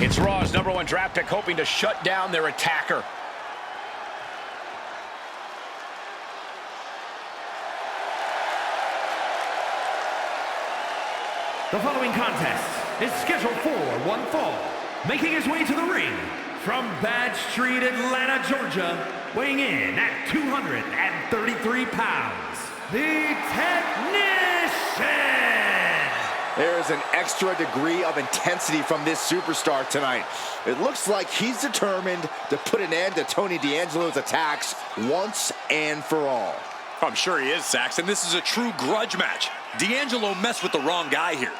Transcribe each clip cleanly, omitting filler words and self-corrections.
It's Raw's #1 draft pick hoping to shut down their attacker. The following contest is scheduled for one fall. Making his way to the ring from Bad Street, Atlanta, Georgia, weighing in at 233 pounds, the Technician! There is an extra degree of intensity from this superstar tonight. It looks like he's determined to put an end to Tony D'Angelo's attacks once and for all. I'm sure he is, Saxon. This is a true grudge match. D'Angelo messed with the wrong guy here.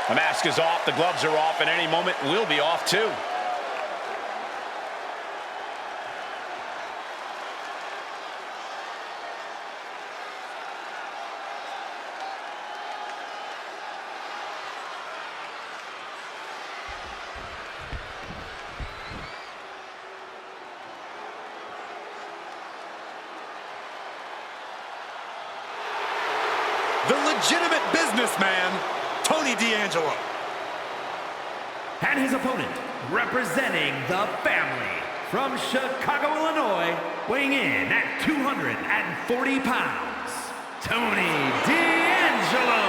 The mask is off, the gloves are off, and any moment we'll be off too. The legitimate businessman, Tony D'Angelo. And his opponent, representing the family, from Chicago, Illinois, weighing in at 240 pounds, Tony D'Angelo.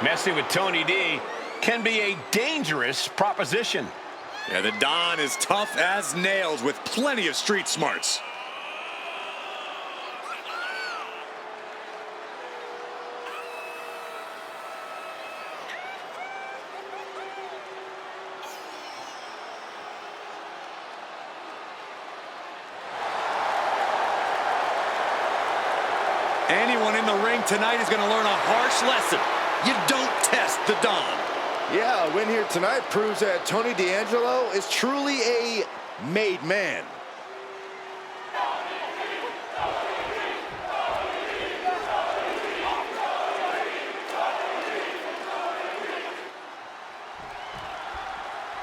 Messing with Tony D can be a dangerous proposition. Yeah, the Don is tough as nails with plenty of street smarts. Anyone in the ring tonight is going to learn a harsh lesson. You don't test the Don. Yeah, a win here tonight proves that Tony D'Angelo is truly a made man.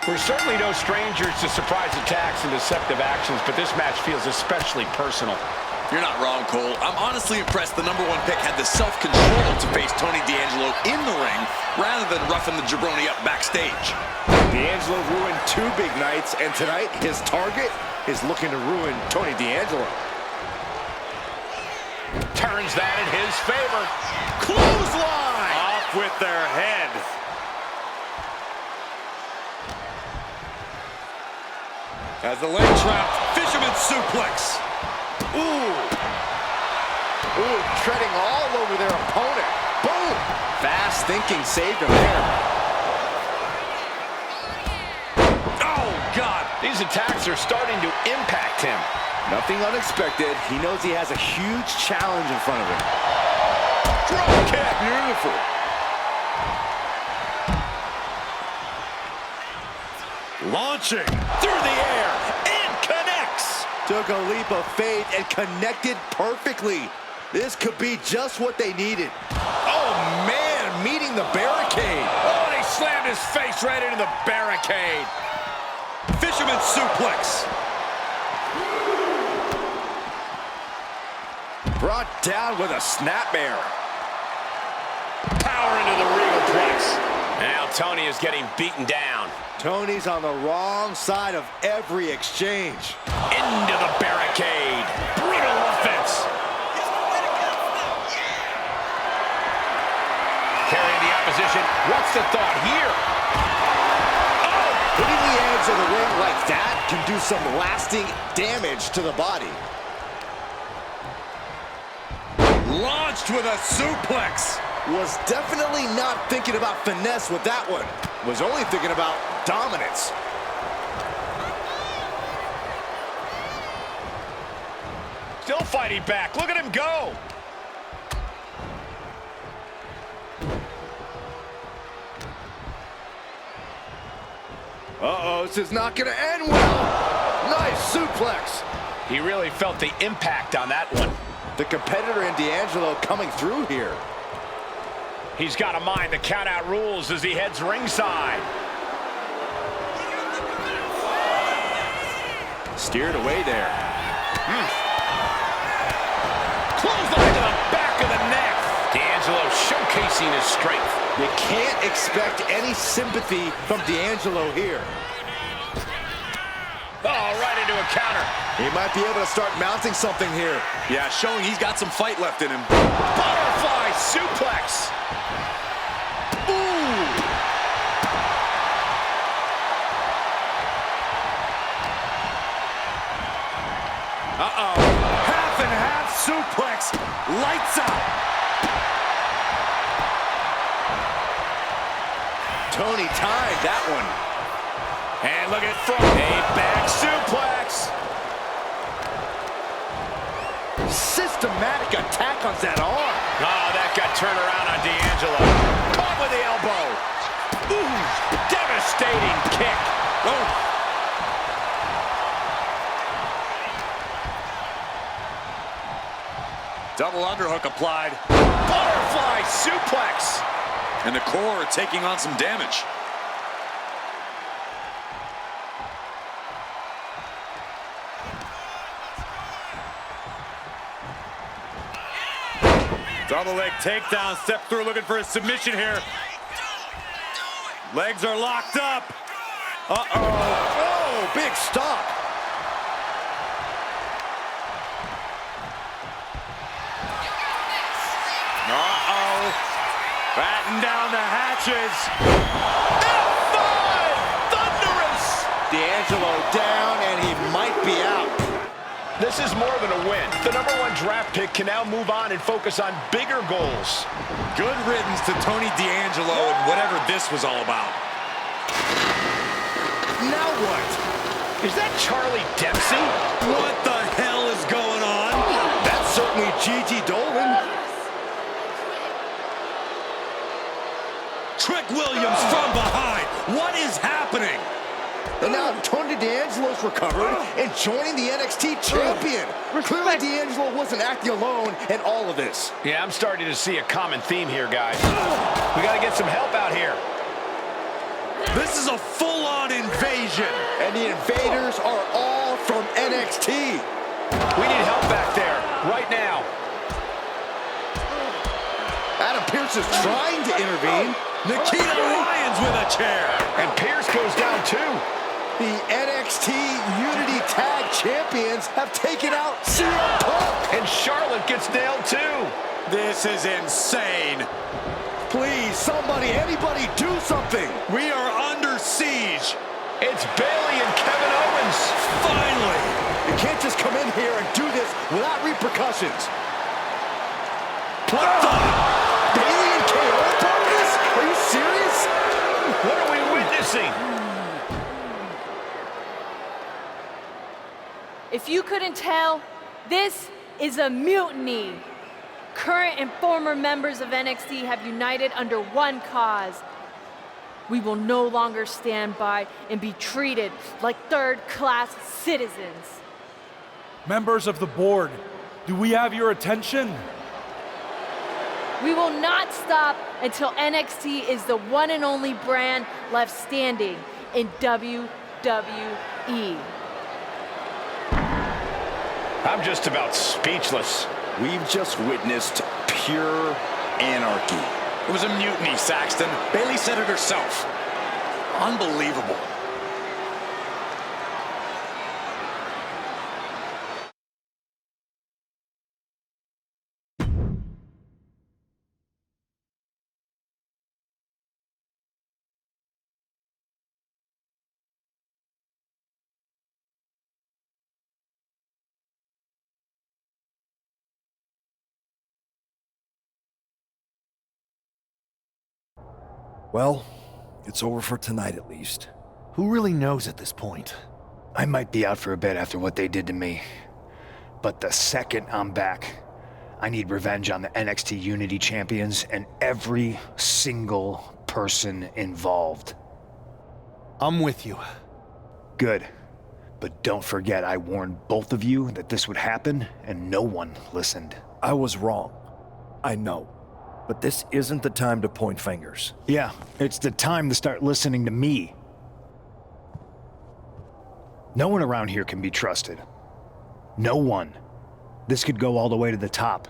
We're certainly no strangers to surprise attacks and deceptive actions, but this match feels especially personal. You're not wrong, Cole. I'm honestly impressed the #1 pick had the self-control to face Tony D'Angelo in the ring rather than roughing the jabroni up backstage. D'Angelo ruined 2 big nights, and tonight his target is looking to ruin Tony D'Angelo. Turns that in his favor. Clothesline! Off with their head. As the leg trap, fisherman suplex. Ooh, treading all over their opponent. Boom! Fast thinking saved him there. Oh, God! These attacks are starting to impact him. Nothing unexpected. He knows he has a huge challenge in front of him. Drop kick! Beautiful. Launching through the air and connects. Took a leap of faith and connected perfectly. This could be just what they needed. Oh, man, meeting the barricade. Oh, and he slammed his face right into the barricade. Fisherman suplex. Brought down with a snapmare. Power into the regal press. Now Tony is getting beaten down. Tony's on the wrong side of every exchange. Into the barricade. Brutal offense. Carrying the opposition. What's the thought here? Oh! Hitting the edge of the ring like that can do some lasting damage to the body. Launched with a suplex. Was definitely not thinking about finesse with that one. Was only thinking about dominance. Still fighting back. Look at him go. Uh-oh, this is not going to end well. Nice suplex. He really felt the impact on that one. The competitor in D'Angelo coming through here. He's got to mind the count-out rules as he heads ringside. Steered away there. Clothesline to the back of the neck. D'Angelo showcasing his strength. You can't expect any sympathy from D'Angelo here. Oh, right into a counter. He might be able to start mounting something here. Yeah, showing he's got some fight left in him. Butterfly suplex. Ooh! Uh-oh. Half and half suplex. Lights out. Tony tied that one. And look at it from a back suplex. Systematic attack on that arm. Oh, that got turned around on D'Angelo. Caught with the elbow. Ooh, devastating kick. Oh. Double underhook applied. Butterfly suplex. And the core taking on some damage. Double leg takedown, step through, looking for a submission here. Legs are locked up. Uh-oh. Oh, big stop. Uh-oh. Batten down the hatches. F5! Thunderous! D'Angelo down, and he might be out. This is more than a win. The #1 draft pick can now move on and focus on bigger goals. Good riddance to Tony D'Angelo and whatever this was all about. Now what? Is that Charlie Dempsey? What the hell is going on? That's certainly Gigi Dolan. Trick Williams from behind. What is happening? And now Tony D'Angelo's recovered and joining the NXT champion. Clearly D'Angelo wasn't acting alone in all of this. Yeah, I'm starting to see a common theme here, guys. We got to get some help out here. This is a full-on invasion. And the invaders are all from NXT. We need help back there, right now. Adam Pearce is trying to intervene. Nikita Lyons with a chair. And Pierce goes down too. The NXT Unity Tag Champions have taken out CM Punk. And Charlotte gets nailed too. This is insane. Please, somebody, anybody, do something. We are under siege. It's Bayley and Kevin Owens. Finally. You can't just come in here and do this without repercussions. What the? Bayley and KO about this? Are you serious? What are we witnessing? If you couldn't tell, this is a mutiny. Current and former members of NXT have united under one cause. We will no longer stand by and be treated like third-class citizens. Members of the board, do we have your attention? We will not stop until NXT is the one and only brand left standing in WWE. I'm just about speechless. We've just witnessed pure anarchy. It was a mutiny, Saxton. Bayley said it herself. Unbelievable. Well, it's over for tonight at least. Who really knows at this point? I might be out for a bit after what they did to me. But the second I'm back, I need revenge on the NXT Unity Champions and every single person involved. I'm with you. Good. But don't forget I warned both of you that this would happen, and no one listened. I was wrong. I know. But this isn't the time to point fingers. Yeah, it's the time to start listening to me. No one around here can be trusted. No one. This could go all the way to the top.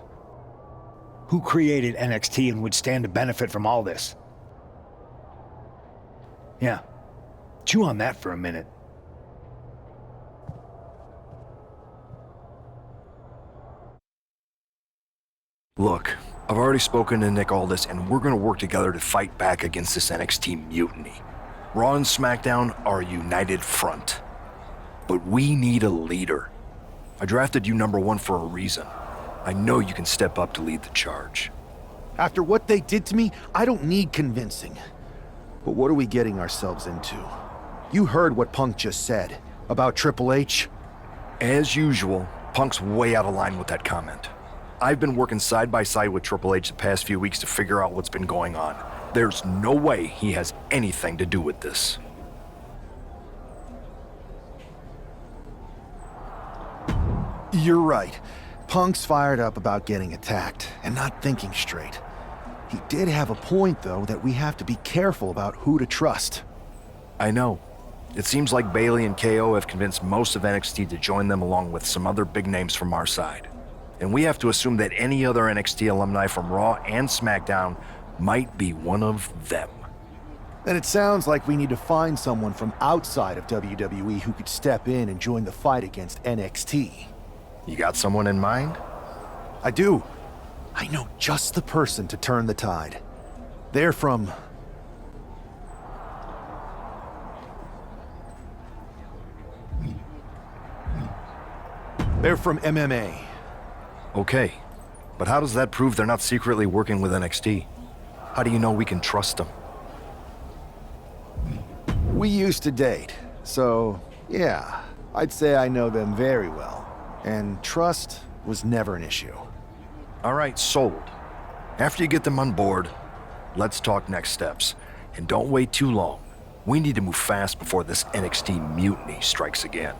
Who created NXT and would stand to benefit from all this? Yeah. Chew on that for a minute. Look, I've already spoken to Nick Aldis, and we're gonna work together to fight back against this NXT mutiny. Raw and SmackDown are a united front. But we need a leader. I drafted you #1 for a reason. I know you can step up to lead the charge. After what they did to me, I don't need convincing. But what are we getting ourselves into? You heard what Punk just said about Triple H. As usual, Punk's way out of line with that comment. I've been working side by side with Triple H the past few weeks to figure out what's been going on. There's no way he has anything to do with this. You're right. Punk's fired up about getting attacked and not thinking straight. He did have a point, though, that we have to be careful about who to trust. I know. It seems like Bayley and KO have convinced most of NXT to join them along with some other big names from our side. And we have to assume that any other NXT alumni from Raw and SmackDown might be one of them. And it sounds like we need to find someone from outside of WWE who could step in and join the fight against NXT. You got someone in mind? I do. I know just the person to turn the tide. They're from... They're from MMA. Okay, but how does that prove they're not secretly working with NXT? How do you know we can trust them? We used to date, so yeah, I'd say I know them very well. And trust was never an issue. All right, sold. After you get them on board, let's talk next steps. And don't wait too long. We need to move fast before this NXT mutiny strikes again.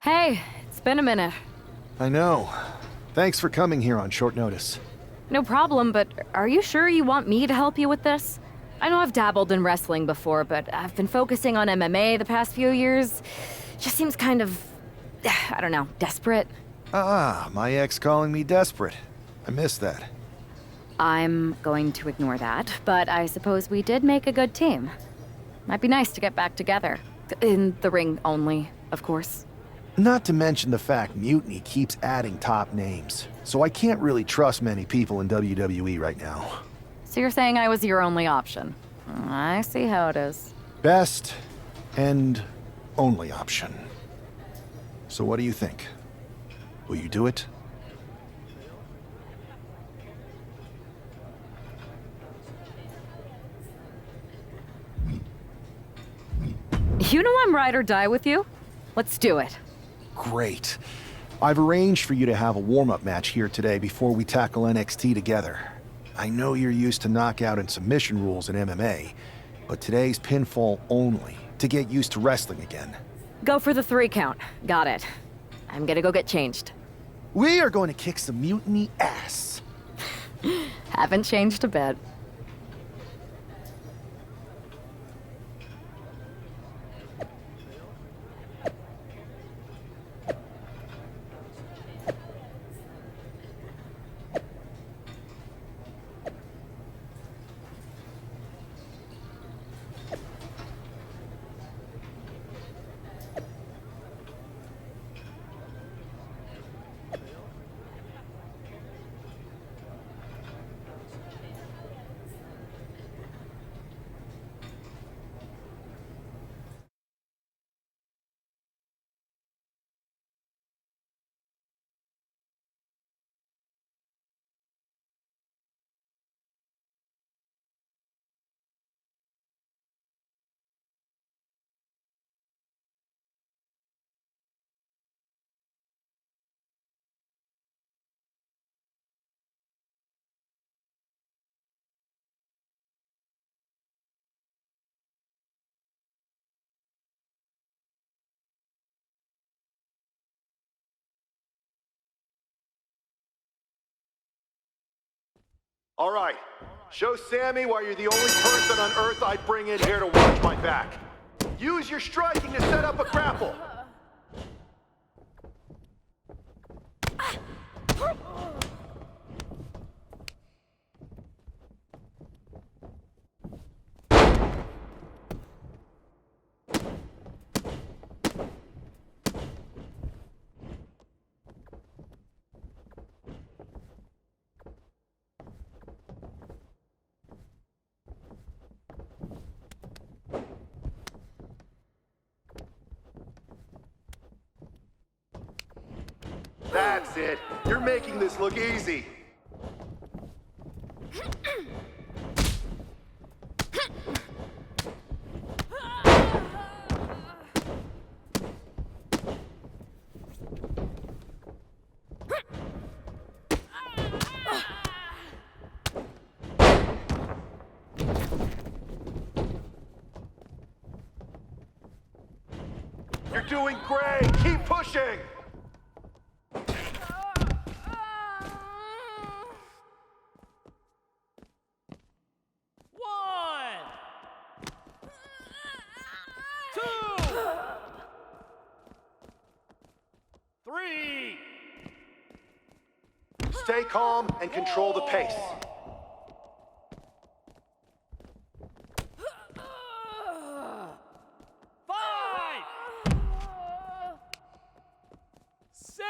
Hey, it's been a minute. I know. Thanks for coming here on short notice. No problem, but are you sure you want me to help you with this? I know I've dabbled in wrestling before, but I've been focusing on MMA the past few years. Just seems kind of, I don't know, desperate. Ah, my ex calling me desperate. I miss that. I'm going to ignore that, but I suppose we did make a good team. Might be nice to get back together. In the ring only, of course. Not to mention the fact Mutiny keeps adding top names, so I can't really trust many people in WWE right now. So you're saying I was your only option? I see how it is. Best and only option. So what do you think? Will you do it? You know I'm ride or die with you. Let's do it. Great. I've arranged for you to have a warm-up match here today before we tackle NXT together. I know you're used to knockout and submission rules in MMA, but today's pinfall only, to get used to wrestling again. Go for the 3 count. Got it. I'm gonna go get changed. We are going to kick some Mutiny ass. Haven't changed a bit. All right, show Sammy why you're the only person on Earth I'd bring in here to watch my back. Use your striking to set up a grapple. That's it. You're making this look easy. You're doing great. Keep pushing. Stay calm and control the pace. 5, 6,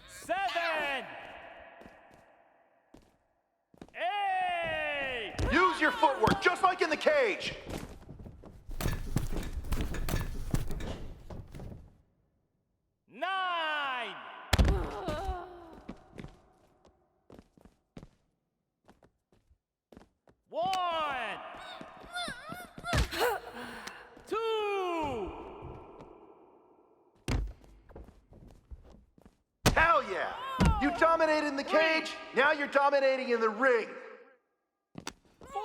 7, 8. Use your footwork, just like in the cage. 9. 1, 2. Hell yeah! You dominated in the cage, now you're dominating in the ring. 4.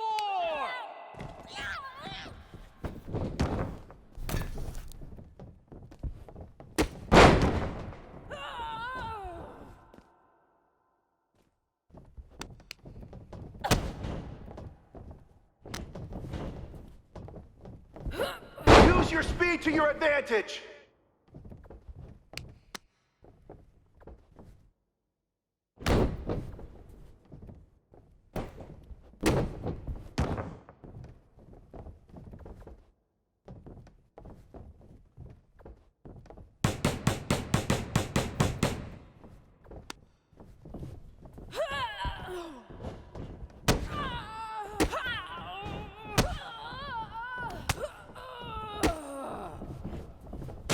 Use your speed to your advantage.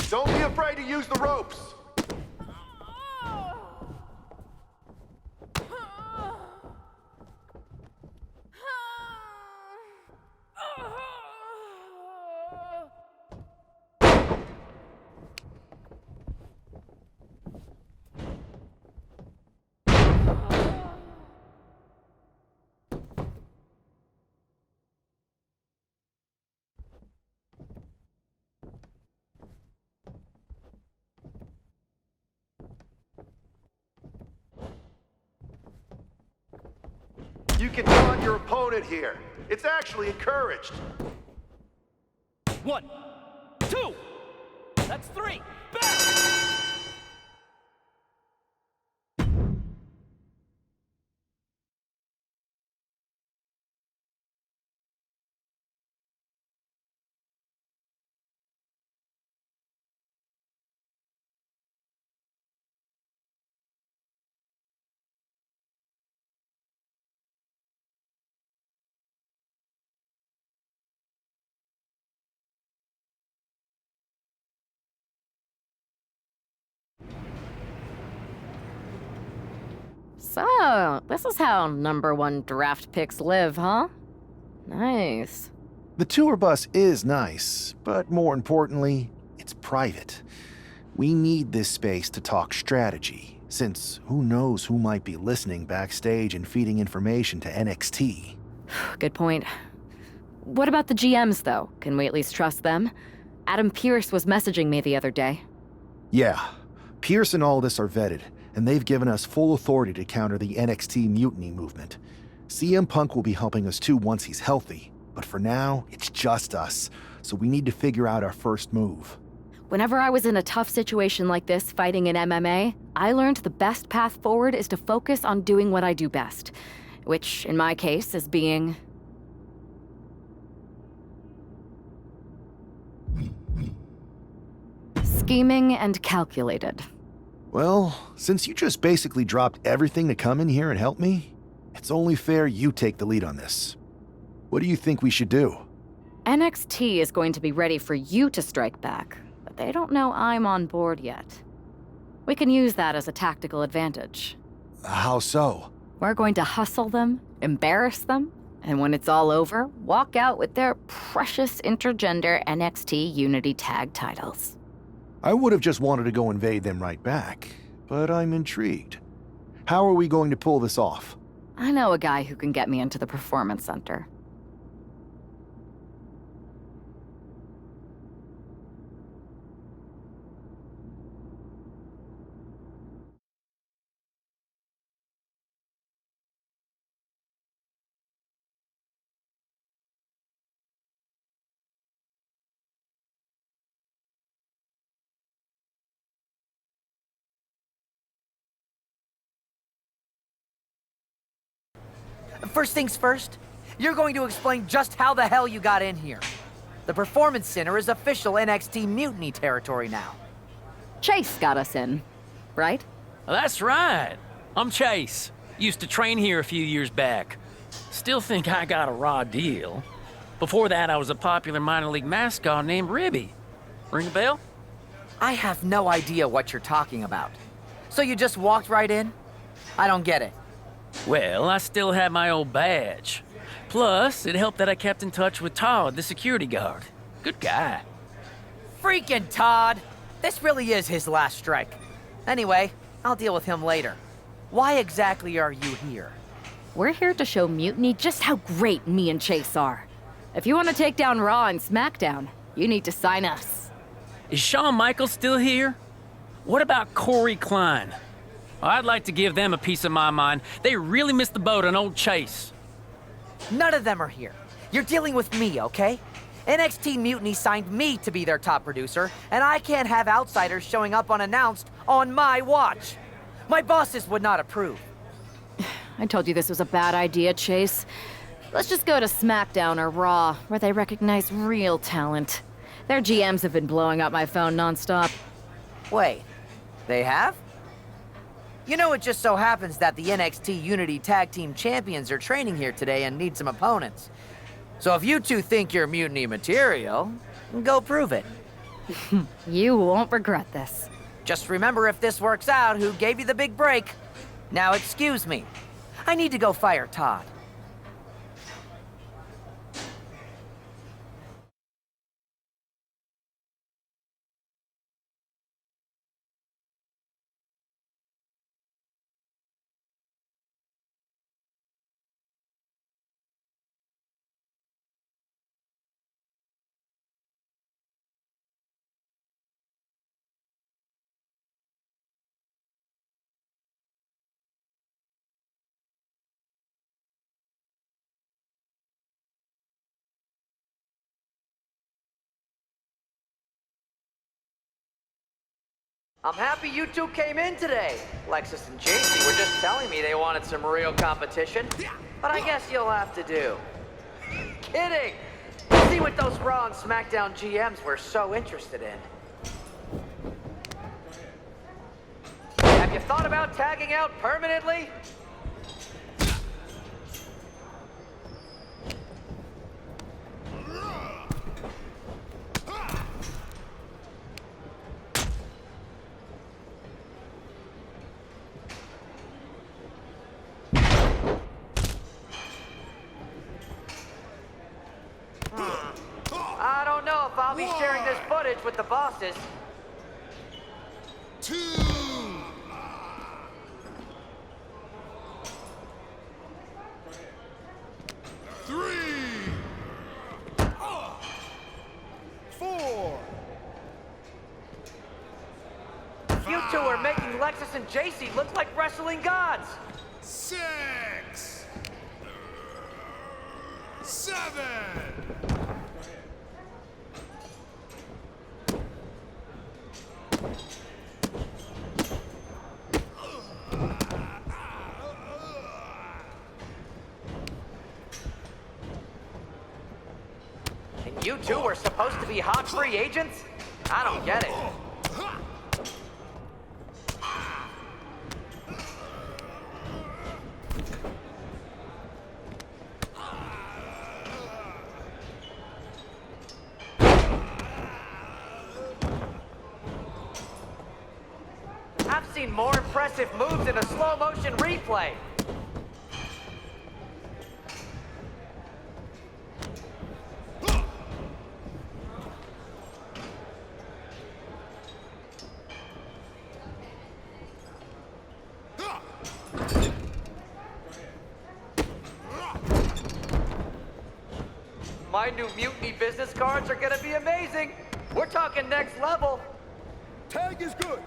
Don't be afraid to use the ropes. You can taunt your opponent here. It's actually encouraged. 1, 2. That's 3. Back! So, this is how #1 draft picks live, huh? Nice. The tour bus is nice, but more importantly, it's private. We need this space to talk strategy, since who knows who might be listening backstage and feeding information to NXT. Good point. What about the GMs, though? Can we at least trust them? Adam Pearce was messaging me the other day. Yeah, Pierce and Aldis are vetted, and they've given us full authority to counter the NXT mutiny movement. CM Punk will be helping us too once he's healthy, but for now, it's just us, so we need to figure out our first move. Whenever I was in a tough situation like this fighting in MMA, I learned the best path forward is to focus on doing what I do best, which, in my case, is being... scheming and calculated. Well, since you just basically dropped everything to come in here and help me, it's only fair you take the lead on this. What do you think we should do? NXT is going to be ready for you to strike back, but they don't know I'm on board yet. We can use that as a tactical advantage. How so? We're going to hustle them, embarrass them, and when it's all over, walk out with their precious intergender NXT Unity Tag titles. I would have just wanted to go invade them right back, but I'm intrigued. How are we going to pull this off? I know a guy who can get me into the Performance Center. First things first, you're going to explain just how the hell you got in here. The Performance Center is official NXT Mutiny territory now. Chase got us in, right? That's right. I'm Chase. Used to train here a few years back. Still think I got a raw deal. Before that, I was a popular minor league mascot named Ribby. Ring a bell? I have no idea what you're talking about. So you just walked right in? I don't get it. Well, I still had my old badge. Plus, it helped that I kept in touch with Todd, the security guard. Good guy. Freaking Todd! This really is his last strike. Anyway, I'll deal with him later. Why exactly are you here? We're here to show Mutiny just how great me and Chase are. If you want to take down Raw and SmackDown, you need to sign us. Is Shawn Michaels still here? What about Corey Klein? I'd like to give them a piece of my mind. They really missed the boat on old Chase. None of them are here. You're dealing with me, okay? NXT Mutiny signed me to be their top producer, and I can't have outsiders showing up unannounced on my watch. My bosses would not approve. I told you this was a bad idea, Chase. Let's just go to SmackDown or Raw, where they recognize real talent. Their GMs have been blowing up my phone nonstop. Wait, they have? You know, it just so happens that the NXT Unity Tag Team Champions are training here today and need some opponents. So if you two think you're Mutiny material, go prove it. You won't regret this. Just remember, if this works out, who gave you the big break. Now excuse me. I need to go fire Todd. I'm happy you two came in today. Lexus and JC were just telling me they wanted some real competition, but I guess you'll have to do. Kidding! See what those Raw and SmackDown GMs were so interested in. Have you thought about tagging out permanently? I don't know if I'll be sharing this footage with the bosses. 2, 3, 4. You two are making Lexus and JC look like wrestling gods. 6, 7. And you two were supposed to be hot free agents? I don't get it. I've seen more impressive moves in a slow motion replay. My new Mutiny business cards are gonna be amazing. We're talking next level. Tag is good.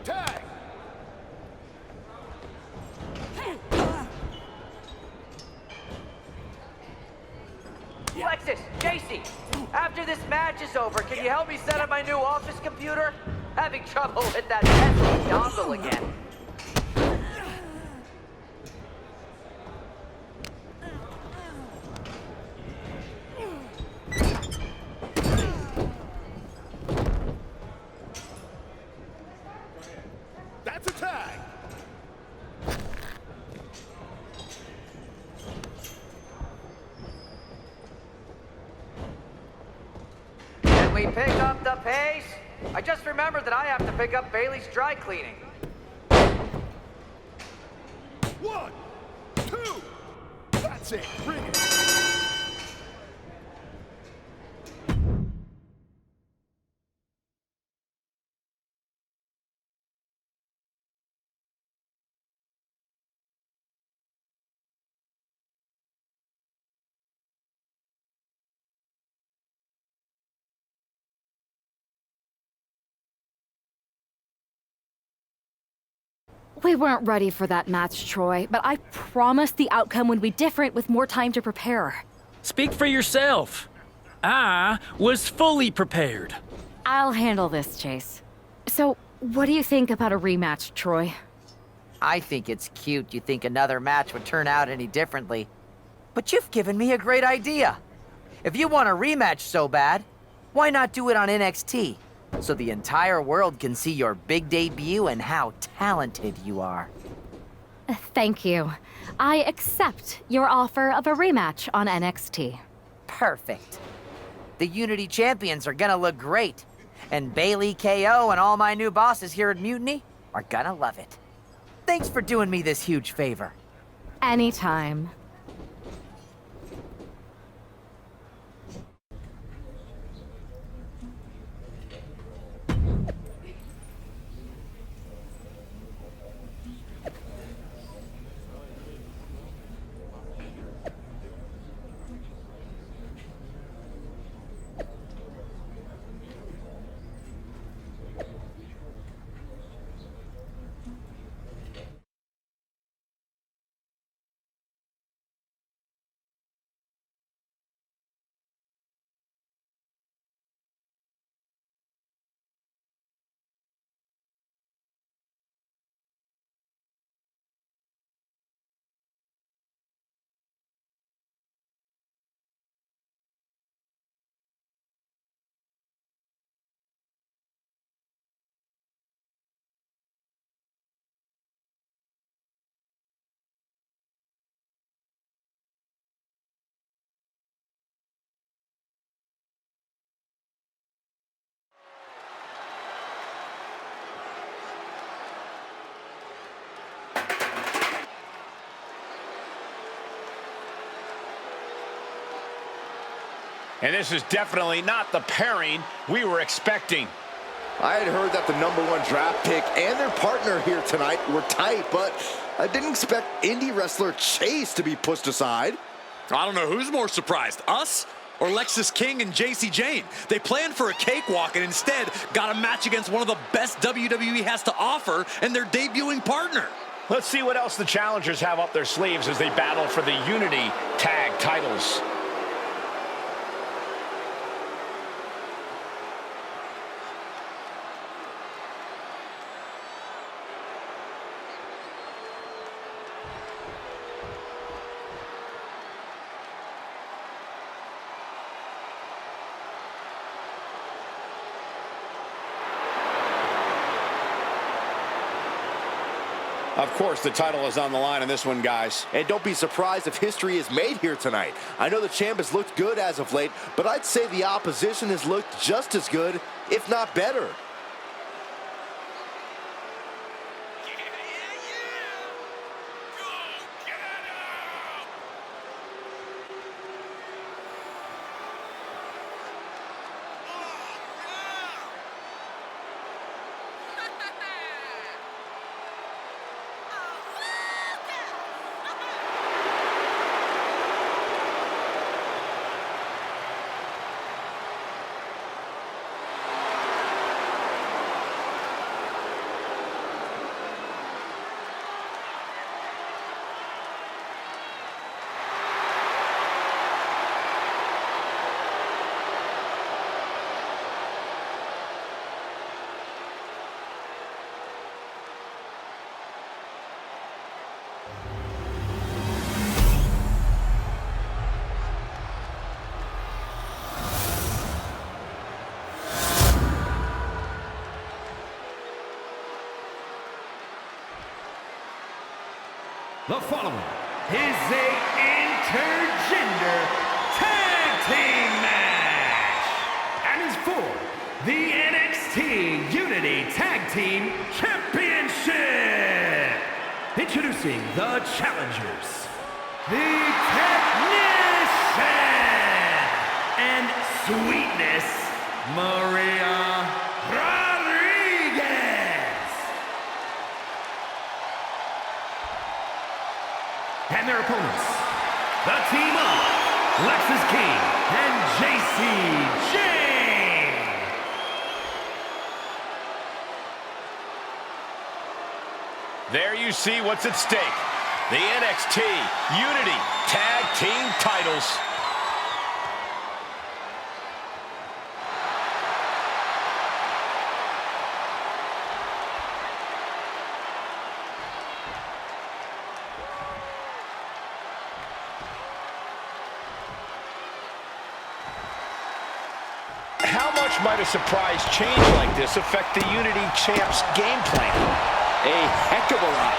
Tag. Lexus, JC, after this match is over, can you help me set up my new office computer? Having trouble with that pesky dongle again. That's a tag. Can we pick up the pace? I just remembered that I have to pick up Bailey's dry cleaning. 1, 2. That's it. Bring it. We weren't ready for that match, Troy, but I promised the outcome would be different with more time to prepare. Speak for yourself. I was fully prepared. I'll handle this, Chase. So, what do you think about a rematch, Troy? I think it's cute you think another match would turn out any differently. But you've given me a great idea. If you want a rematch so bad, why not do it on NXT? so the entire world can see your big debut and how talented you are. Thank you. I accept your offer of a rematch on NXT. Perfect. The Unity champions are gonna look great, and Bailey, KO, and all my new bosses here at Mutiny are gonna love it. Thanks for doing me this huge favor. Anytime. And this is definitely not the pairing we were expecting. I had heard that the #1 draft pick and their partner here tonight were tight, but I didn't expect indie wrestler Chase to be pushed aside. I don't know who's more surprised, us or Lexis King and JC Jane. They planned for a cakewalk and instead got a match against one of the best WWE has to offer and their debuting partner. Let's see what else the challengers have up their sleeves as they battle for the Unity Tag titles. Of course, the title is on the line in this one, guys. And don't be surprised if history is made here tonight. I know the champ has looked good as of late, but I'd say the opposition has looked just as good, if not better. The following is a intergender tag team match and is for the NXT Unity Tag Team Championship. Introducing the challengers, the Technician and Sweetness Maria Rodriguez. And their opponents, the team of Lexis King and JC Jane. There you see what's at stake. The NXT Unity Tag Team titles. How much might a surprise change like this affect the Unity Champ's game plan? A heck of a lot.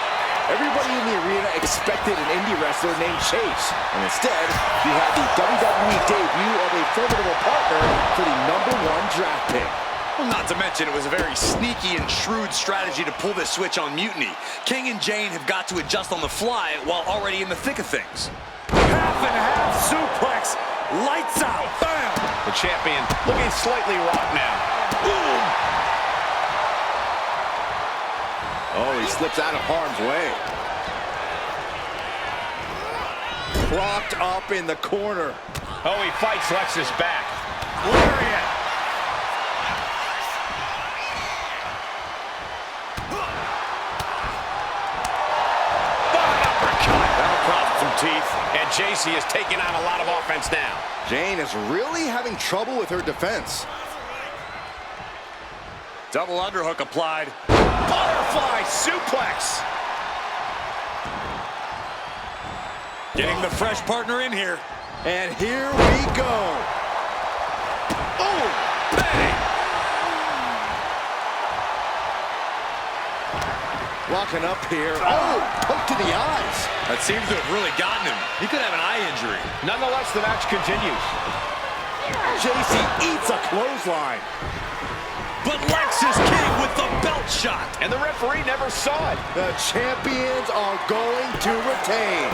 Everybody in the arena expected an indie wrestler named Chase, and instead, you had the WWE debut of a formidable partner for the #1 draft pick. Well, not to mention, it was a very sneaky and shrewd strategy to pull this switch on Mutiny. King and Jane have got to adjust on the fly while already in the thick of things. Half and half suplex. Lights out. Bam! The champion looking slightly rocked now. Boom! Oh, he slips out of harm's way. Propped up in the corner. Oh, he fights Lexus back. Lariat. That'll cross some teeth. And JC is taking on a lot of offense now. Jane is really having trouble with her defense. Double underhook applied. Butterfly suplex. Getting the fresh partner in here. And here we go. Oh, bang. Walking up here. Oh, hook to the eyes. That seems to have really gotten him. He could have an eye injury. Nonetheless, the match continues. JC eats a clothesline. But Lexus King with the belt shot. And the referee never saw it. The champions are going to retain.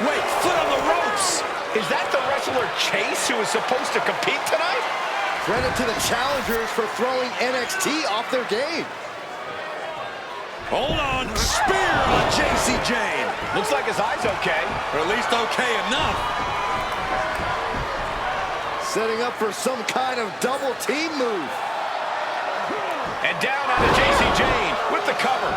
Wait, foot on the ropes. Is that the wrestler Chase who is supposed to compete tonight? Credit to the challengers for throwing NXT off their game. Hold on. Spear on JC Jane. Looks like his eye's okay. Or at least okay enough. Setting up for some kind of double team move. And down on the JC Jane with the cover.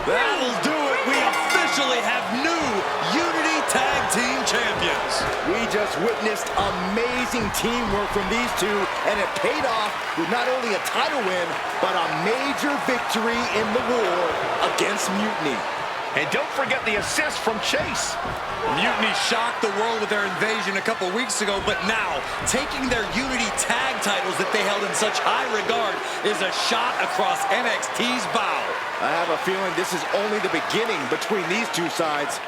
1, 2, 3. That'll do it. We officially have new Unity Tag Team Champions. We just witnessed amazing teamwork from these two, and it paid off with not only a title win, but a major victory in the war against Mutiny. And don't forget the assist from Chase. Mutiny shocked the world with their invasion a couple weeks ago, but now, taking their Unity Tag titles that they held in such high regard is a shot across NXT's bow. I have a feeling this is only the beginning between these two sides.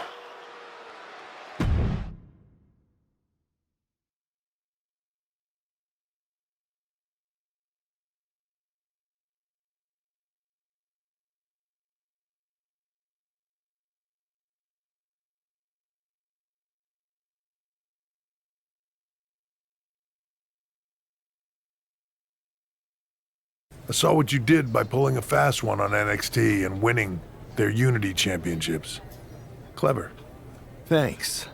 I saw what you did by pulling a fast one on NXT and winning their Unity Championships. Clever. Thanks.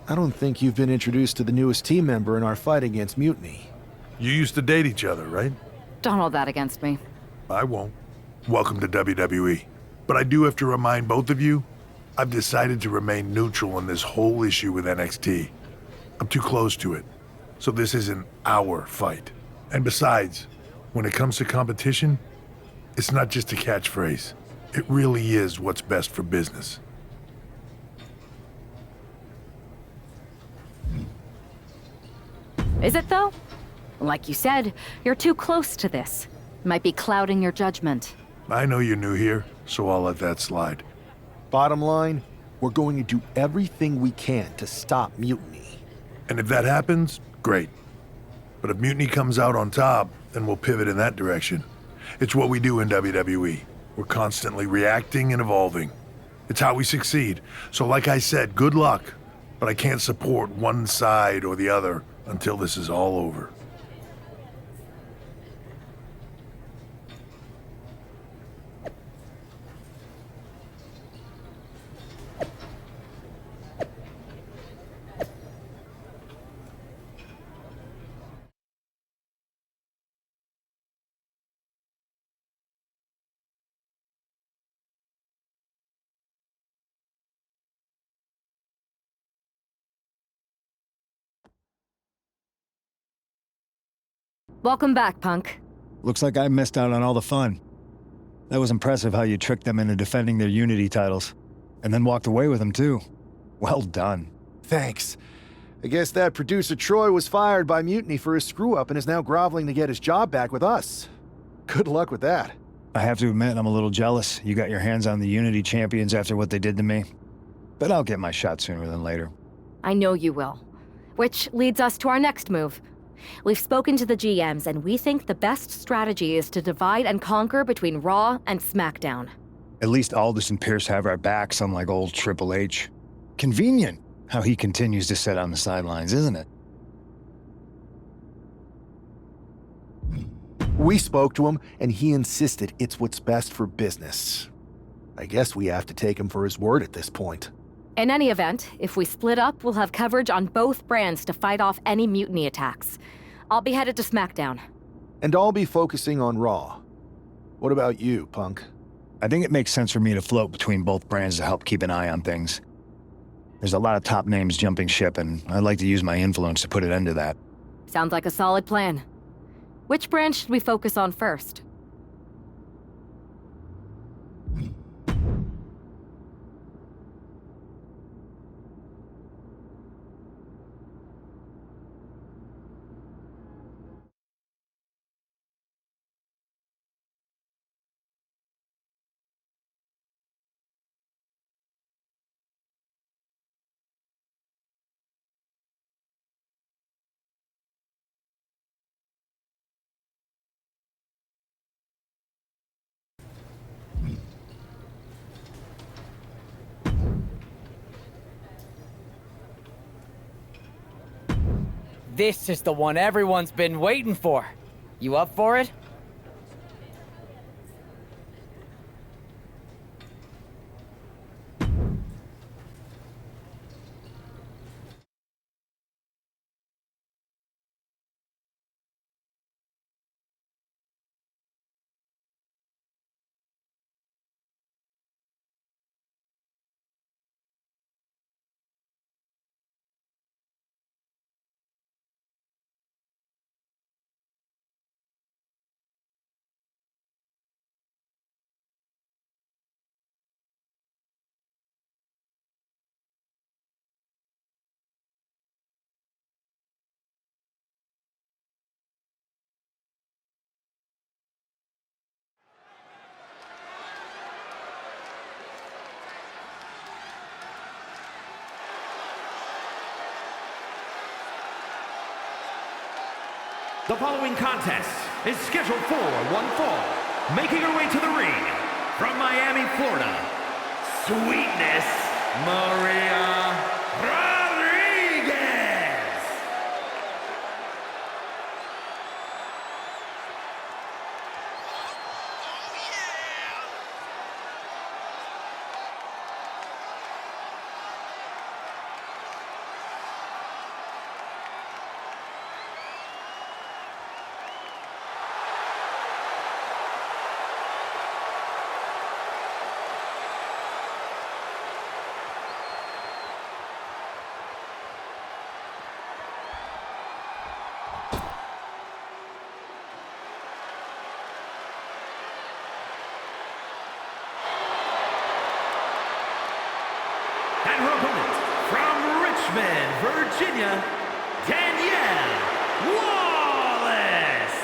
I don't think you've been introduced to the newest team member in our fight against Mutiny. You used to date each other, right? Don't hold that against me. I won't. Welcome to WWE. But I do have to remind both of you, I've decided to remain neutral in this whole issue with NXT. I'm too close to it, so this isn't our fight. And besides, when it comes to competition, it's not just a catchphrase. It really is what's best for business. Is it though? Like you said, you're too close to this. Might be clouding your judgment. I know you're new here, so I'll let that slide. Bottom line, we're going to do everything we can to stop Mutiny. And if that happens, great. But if Mutiny comes out on top, then we'll pivot in that direction. It's what we do in WWE. We're constantly reacting and evolving. It's how we succeed. So like I said, good luck. But I can't support one side or the other until this is all over. Welcome back, Punk. Looks like I missed out on all the fun. That was impressive how you tricked them into defending their Unity titles. And then walked away with them, too. Well done. Thanks. I guess that producer Troy was fired by Mutiny for his screw-up and is now groveling to get his job back with us. Good luck with that. I have to admit, I'm a little jealous. You got your hands on the Unity champions after what they did to me. But I'll get my shot sooner than later. I know you will. Which leads us to our next move. We've spoken to the GMs, and we think the best strategy is to divide and conquer between Raw and SmackDown. At least Aldous and Pierce have our backs, unlike old Triple H. Convenient how he continues to sit on the sidelines, isn't it? We spoke to him, and he insisted it's what's best for business. I guess we have to take him for his word at this point. In any event, if we split up, we'll have coverage on both brands to fight off any mutiny attacks. I'll be headed to SmackDown. And I'll be focusing on Raw. What about you, Punk? I think it makes sense for me to float between both brands to help keep an eye on things. There's a lot of top names jumping ship, and I'd like to use my influence to put an end to that. Sounds like a solid plan. Which brand should we focus on first? This is the one everyone's been waiting for. You up for it? The following contest is scheduled for one fall. Making her way to the ring from Miami, Florida, Sweetness Maria Rodriguez. And her opponent, from Richmond, Virginia, Danielle Wallace.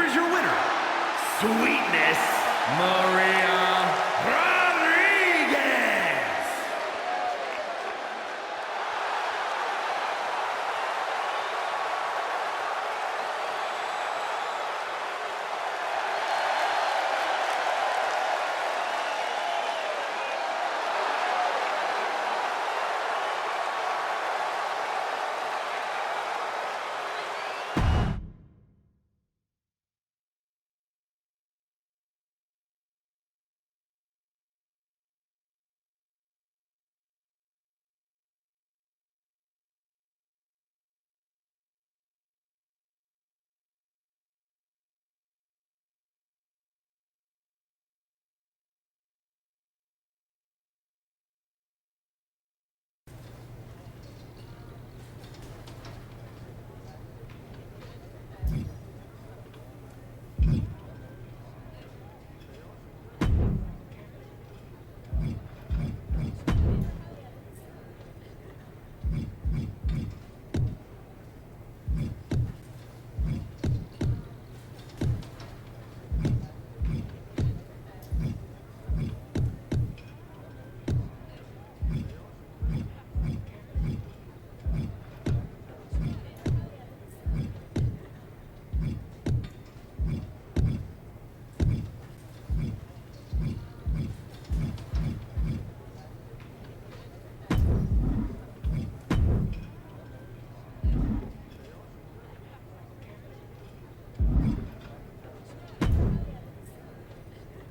is your winner, Sweetness Maria Rodriguez.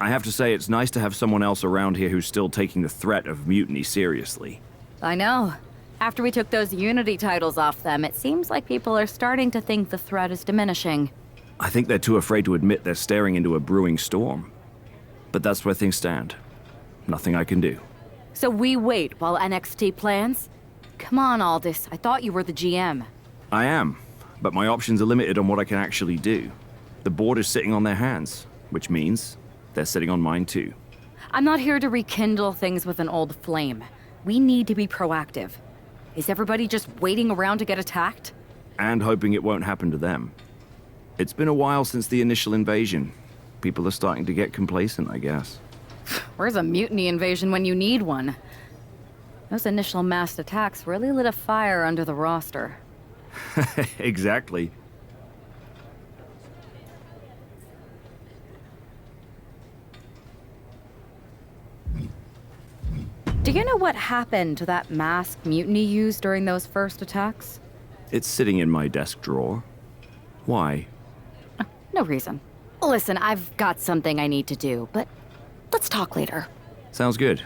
I have to say, it's nice to have someone else around here who's still taking the threat of mutiny seriously. I know. After we took those Unity titles off them, it seems like people are starting to think the threat is diminishing. I think they're too afraid to admit they're staring into a brewing storm. But that's where things stand. Nothing I can do. So we wait while NXT plans? Come on, Aldis. I thought you were the GM. I am, but my options are limited on what I can actually do. The board is sitting on their hands, which means they're sitting on mine too. I'm not here to rekindle things with an old flame. We need to be proactive. Is everybody just waiting around to get attacked? And hoping it won't happen to them. It's been a while since the initial invasion. People are starting to get complacent, I guess. Where's a mutiny invasion when you need one? Those initial mass attacks really lit a fire under the roster. Exactly. Do you know what happened to that mask Mutiny used during those first attacks? It's sitting in my desk drawer. Why? No reason. Listen, I've got something I need to do, but let's talk later. Sounds good.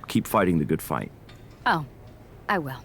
Keep fighting the good fight. Oh, I will.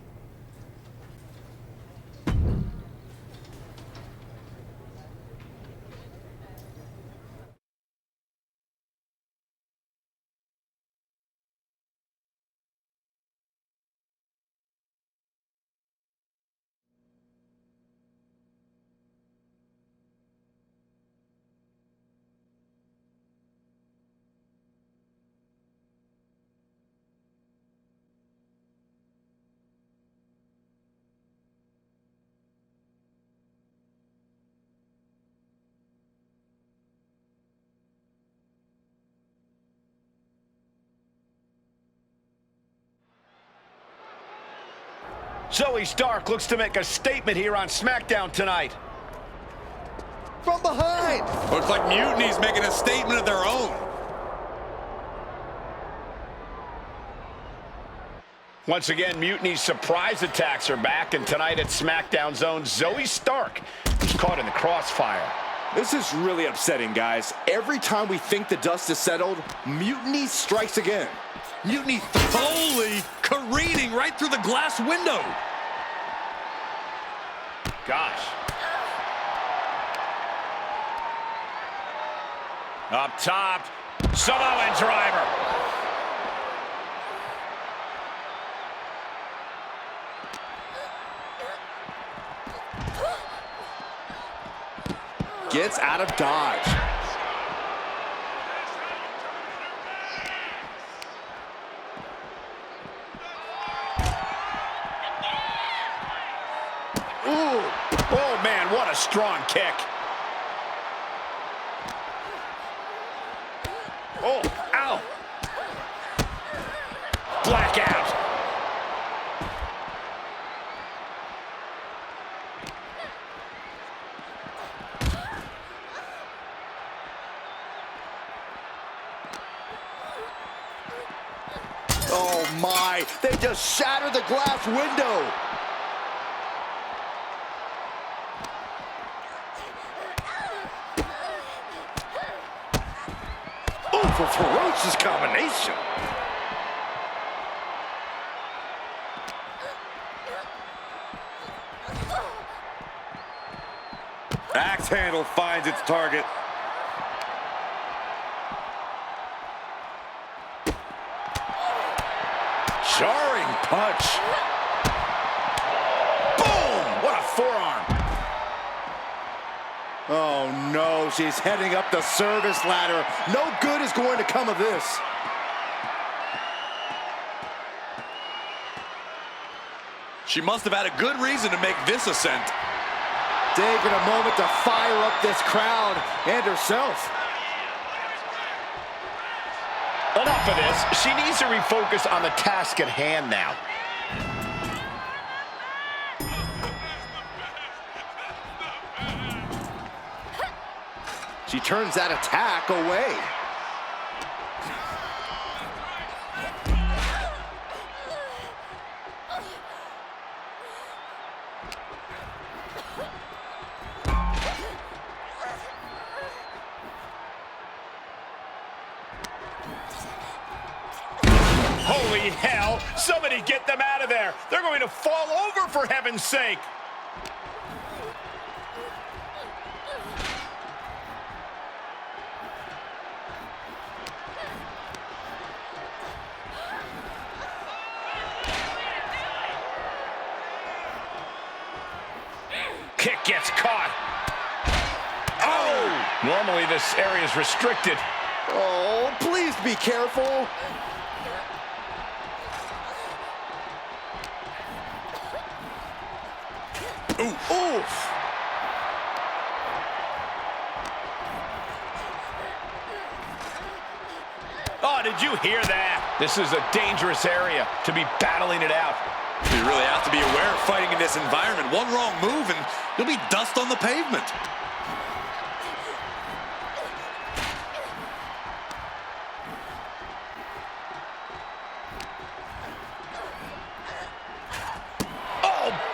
Zoe Stark looks to make a statement here on SmackDown tonight. From behind! Looks like Mutiny's making a statement of their own. Once again, Mutiny's surprise attacks are back, and tonight at SmackDown's own Zoe Stark was caught in the crossfire. This is really upsetting, guys. Every time we think the dust is settled, Mutiny strikes again. Mutiny slowly careening right through the glass window. Gosh. Up top, Samoan driver. Gets out of dodge. Ooh. Oh, man, what a strong kick. Oh, ow. Blackout. Oh my, they just shattered the glass window. Oh, a ferocious combination. Axe handle finds its target. Jarring punch. Boom! What a forearm. Oh no, she's heading up the service ladder. No good is going to come of this. She must have had a good reason to make this ascent. Taking a moment to fire up this crowd and herself. Enough of this. She needs to refocus on the task at hand now. She turns that attack away. Holy hell! Somebody get them out of there! They're going to fall over, for heaven's sake! Kick gets caught. Oh! Normally this area is restricted. Oh, please be careful. Oof. Oh, did you hear that? This is a dangerous area to be battling it out. You really have to be aware of fighting in this environment. One wrong move and you'll be dust on the pavement.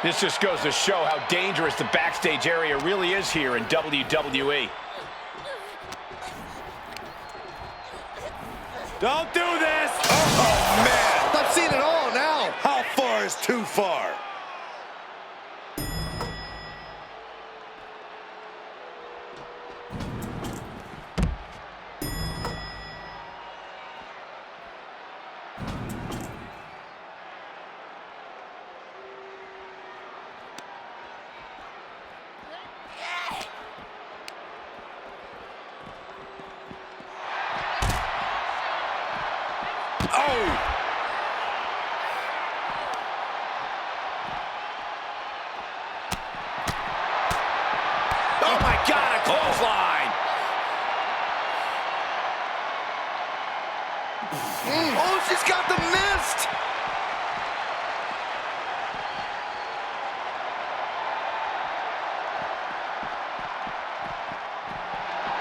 This just goes to show how dangerous the backstage area really is here in WWE. Don't do this! Oh, man! I've seen it all now. How far is too far? Oh my God, a clothesline! Oh, she's got the mist!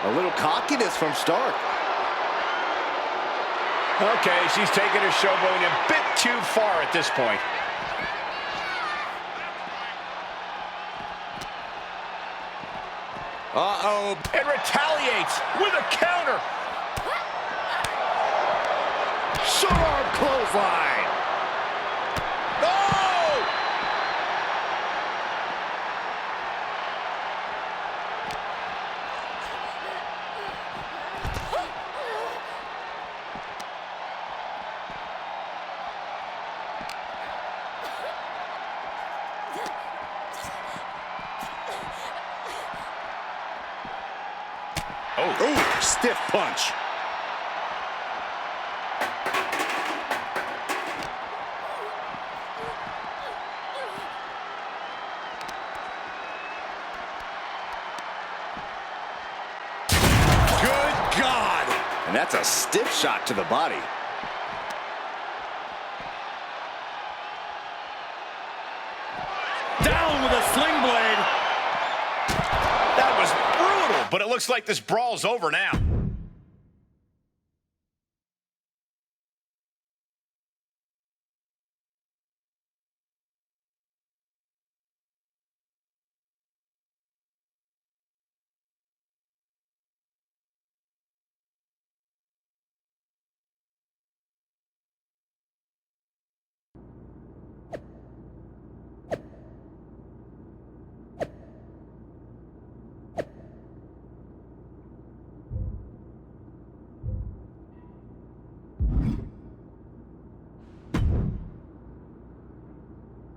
A little cockiness from Stark. Okay, she's taking her showboating a bit too far at this point. Uh-oh. And retaliates with a counter. Short arm clothesline. Oh! Oh, stiff punch. Good God! And And that's a stiff shot to the body. Down with a sling blade. That was brutal, but it looks like this brawl's over now.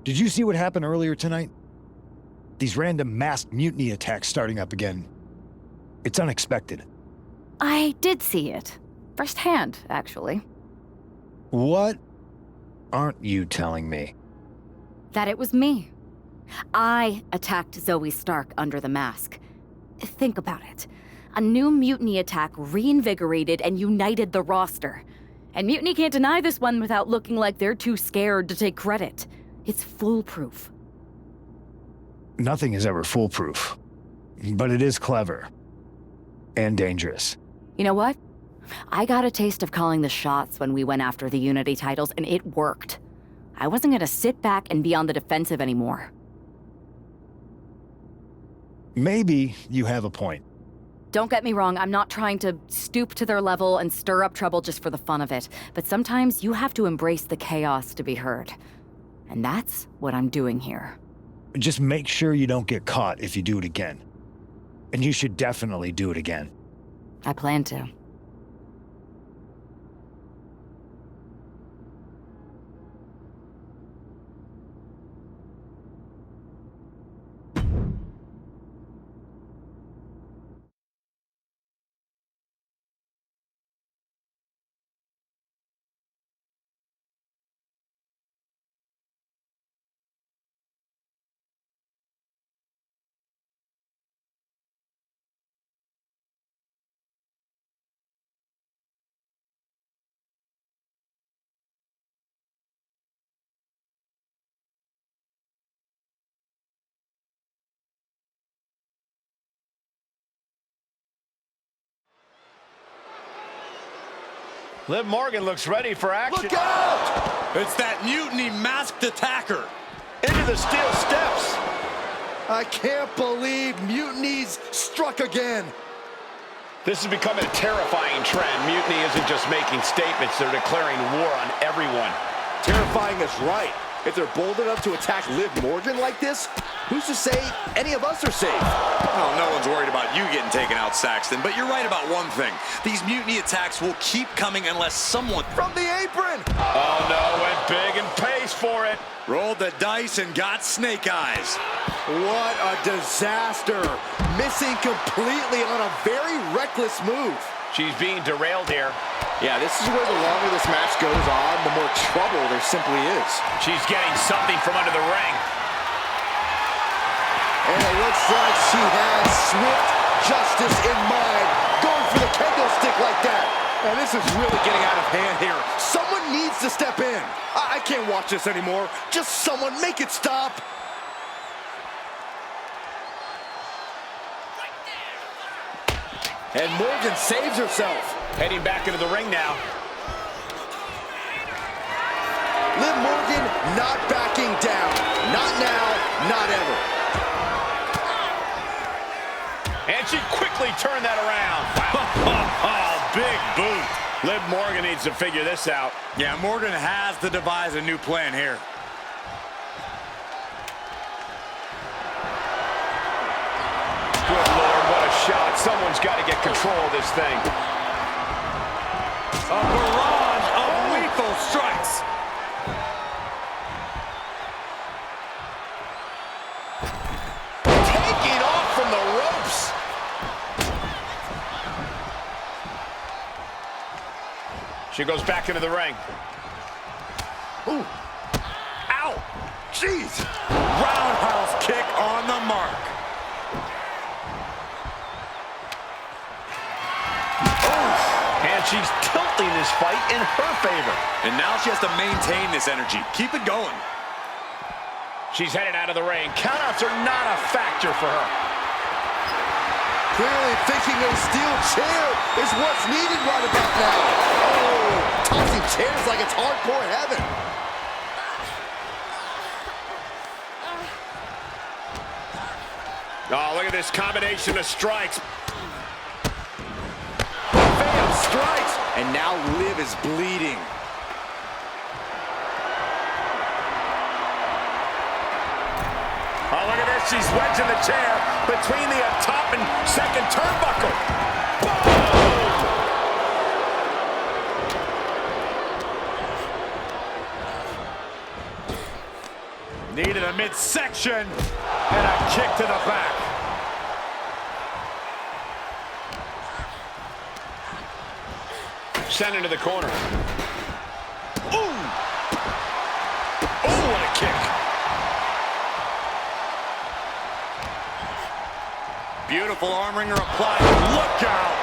Did you see what happened earlier tonight? These random masked mutiny attacks starting up again. It's unexpected. I did see it. Firsthand, actually. What aren't you telling me? That it was me. I attacked Zoe Stark under the mask. Think about it. A new mutiny attack reinvigorated and united the roster. And Mutiny can't deny this one without looking like they're too scared to take credit. It's foolproof. Nothing is ever foolproof. But it is clever. And dangerous. You know what? I got a taste of calling the shots when we went after the Unity titles, and it worked. I wasn't gonna sit back and be on the defensive anymore. Maybe you have a point. Don't get me wrong, I'm not trying to stoop to their level and stir up trouble just for the fun of it, but sometimes you have to embrace the chaos to be heard. And that's what I'm doing here. Just make sure you don't get caught if you do it again. And you should definitely do it again. I plan to. Liv Morgan looks ready for action. Look out! It's that mutiny masked attacker. Into the steel steps. I can't believe Mutiny's struck again. This is becoming a terrifying trend. Mutiny isn't just making statements, they're declaring war on everyone. Terrifying is right. If they're bold enough to attack Liv Morgan like this, who's to say any of us are safe? Well, no one's worried about you getting taken out, Saxton, but you're right about one thing. These mutiny attacks will keep coming unless someone... From the apron! Oh no, went big and pays for it. Rolled the dice and got snake eyes. What a disaster. Missing completely on a very reckless move. She's being derailed here. Yeah, this is where the longer this match goes on, the more trouble there simply is. She's getting something from under the ring. And it looks like she has swift justice in mind. Going for the kendo stick like that. And this is really getting out of hand here. Someone needs to step in. I can't watch this anymore. Just someone make it stop. And Morgan saves herself. Heading back into the ring now. Liv Morgan not backing down. Not now, not ever. And she quickly turned that around. Wow. Big boot. Liv Morgan needs to figure this out. Yeah, Morgan has to devise a new plan here. Good Lord, what a shot. Someone's got to get control of this thing. A barrage of lethal strikes. Taking off from the ropes. She goes back into the ring. Ooh. Ow. Jeez. Roundhouse kick on the mark. she's tilting this fight in her favor. And now she has to maintain this energy. Keep it going. She's headed out of the ring. Countouts are not a factor for her. Clearly thinking a steel chair is what's needed right about now. Oh, tossing chairs like it's hardcore heaven. Oh, look at this combination of strikes. Bam, strikes, and now Liv is bleeding. Oh, look at this. She's wedging the chair between the top and second turnbuckle. Boom! Needed a midsection and a kick to the back. Sent into the corner. Ooh! Oh, what a kick. Beautiful arm wringer applied. Look out!